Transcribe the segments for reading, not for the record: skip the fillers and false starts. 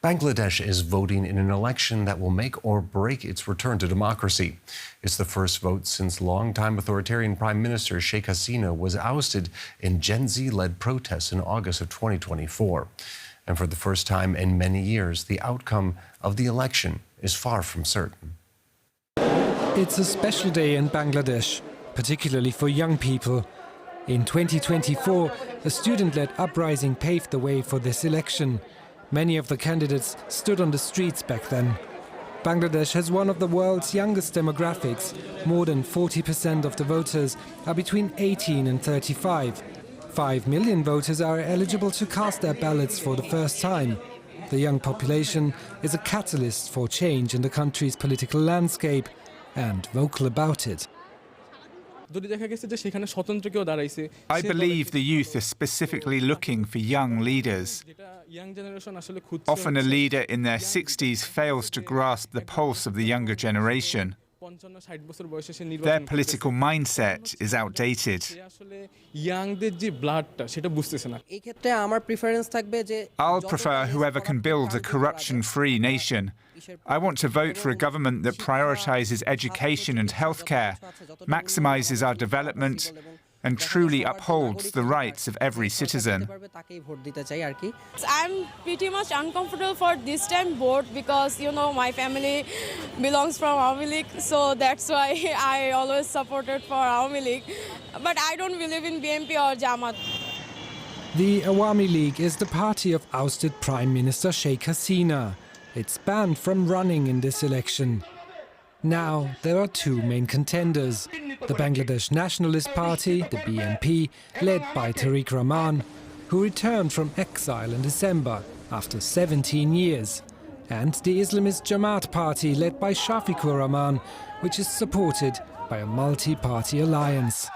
Bangladesh is voting in an election that will make or break its return to democracy. It's the first vote since longtime authoritarian Prime Minister Sheikh Hasina was ousted in Gen Z-led protests in August of 2024. And for the first time in many years, the outcome of the election is far from certain. It's a special day in Bangladesh, particularly for young people. In 2024, a student-led uprising paved the way for this election. Many of the candidates stood on the streets back then. Bangladesh has one of the world's youngest demographics. More than 40% of the voters are between 18 and 35. 5 million voters are eligible to cast their ballots for the first time. The young population is a catalyst for change in the country's political landscape and vocal about it. I believe the youth are specifically looking for young leaders. Often a leader in their 60s fails to grasp the pulse of the younger generation. Their political mindset is outdated. I'll prefer whoever can build a corruption-free nation. I want to vote for a government that prioritizes education and healthcare, maximizes our development, and truly upholds the rights of every citizen. I'm pretty much uncomfortable for this time vote because, my family belongs from Awami League, so that's why I always supported for Awami League. But I don't believe in BNP or Jamaat. The Awami League is the party of ousted Prime Minister Sheikh Hasina. It's banned from running in this election. Now there are two main contenders. The Bangladesh Nationalist Party, the BNP, led by Tariq Rahman, who returned from exile in December after 17 years, and the Islamist Jamaat Party, led by Shafiqur Rahman, which is supported by a multi-party alliance.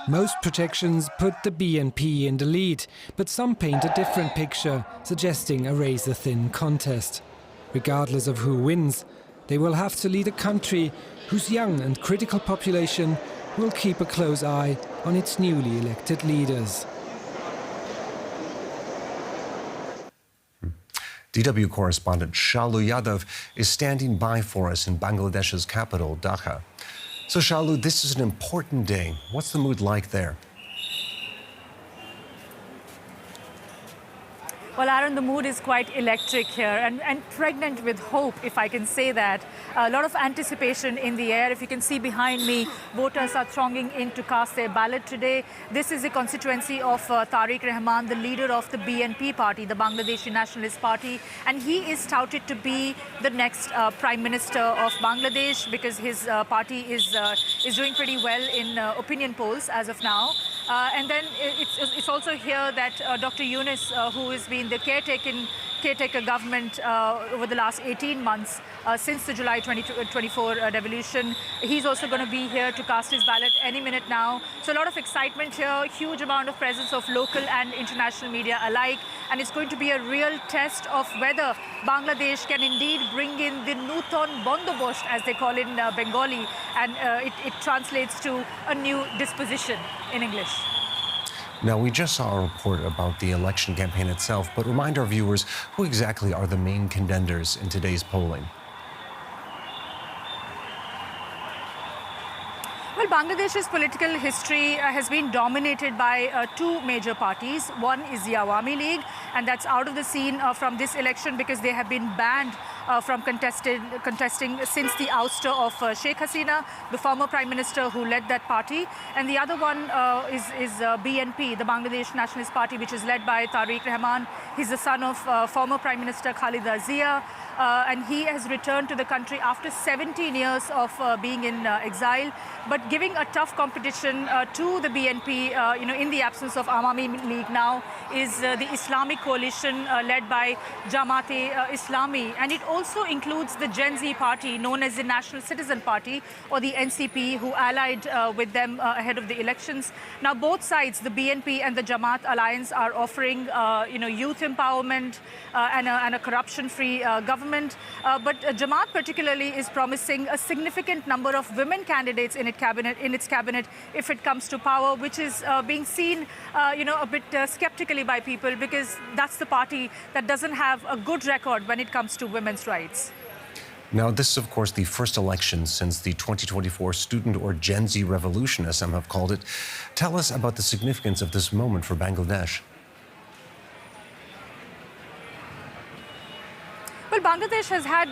Most projections put the BNP in the lead, but some paint a different picture, suggesting a razor-thin contest. Regardless of who wins, they will have to lead a country whose young and critical population will keep a close eye on its newly elected leaders. DW correspondent Shalu Yadav is standing by for us in Bangladesh's capital, Dhaka. So Shalu, this is an important day. What's the mood like there? Well, Aaron, the mood is quite electric here and pregnant with hope, if I can say that. A lot of anticipation in the air. If you can see behind me, voters are thronging in to cast their ballot today. This is the constituency of Tariq Rahman, the leader of the BNP party, the Bangladeshi Nationalist Party. And he is touted to be the next Prime Minister of Bangladesh because his party is doing pretty well in opinion polls as of now. And then it's also here that Dr. Yunus, who has been the caretaker government over the last 18 months since the July 2024 revolution. He's also going to be here to cast his ballot any minute now. So a lot of excitement here, huge amount of presence of local and international media alike. And it's going to be a real test of whether Bangladesh can indeed bring in the Nuton Bondobost, as they call it in Bengali. And it translates to a new disposition in English. Now, we just saw a report about the election campaign itself, but remind our viewers, who exactly are the main contenders in today's polling? Well, Bangladesh's political history has been dominated by two major parties. One is the Awami League, and that's out of the scene from this election because they have been banned from contesting since the ouster of Sheikh Hasina, the former Prime Minister who led that party. And the other one is BNP, the Bangladesh Nationalist Party, which is led by Tariq Rahman. He's the son of former Prime Minister Khalida Zia. And he has returned to the country after 17 years of being in exile, but giving a tough competition to the BNP, in the absence of Awami League now, is the Islamic coalition led by Jamaat-e-Islami. And it also includes the Gen Z party known as the National Citizen Party, or the NCP, who allied with them ahead of the elections. Now, both sides, the BNP and the Jamaat alliance, are offering, youth empowerment and a corruption-free government. But Jamaat particularly is promising a significant number of women candidates in its cabinet in its cabinet if it comes to power, which is being seen, a bit skeptically by people, because that's the party that doesn't have a good record when it comes to women's rights. Now, this is, of course, the first election since the 2024 student or Gen Z revolution, as some have called it. Tell us about the significance of this moment for Bangladesh. Well, Bangladesh has had,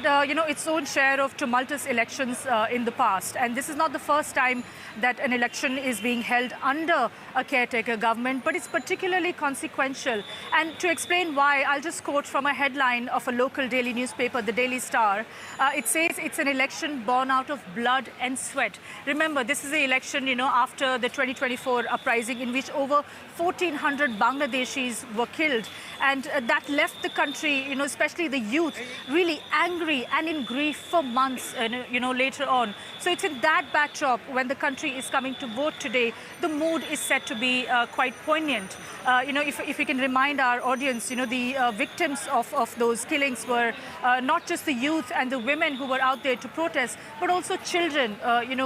its own share of tumultuous elections in the past, and this is not the first time that an election is being held under a caretaker government, but it's particularly consequential. And to explain why, I'll just quote from a headline of a local daily newspaper, the Daily Star. It says it's an election born out of blood and sweat. Remember, this is the election, after the 2024 uprising in which over 1,400 Bangladeshis were killed. And that left the country, especially the youth, really angry and in grief for months, later on. So it's in that backdrop, when the country is coming to vote today, the mood is set to be quite poignant. If we can remind our audience, the victims of those killings were not just the youth and the women who were out there to protest, but also children,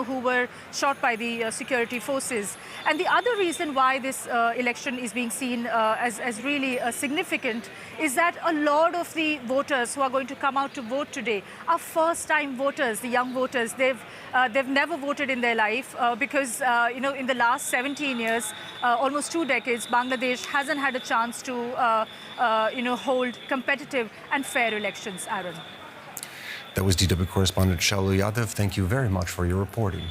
who were shot by the security forces. And the other reason why this election is being seen as really significant is that a lot of the voters who are going to come out to vote today are first-time voters, the young voters. They've never voted in their life because, in the last 17 years, almost 2 decades, Bangladesh hasn't had a chance to, hold competitive and fair elections, Aaron. That was DW correspondent Shalu Yadav. Thank you very much for your reporting.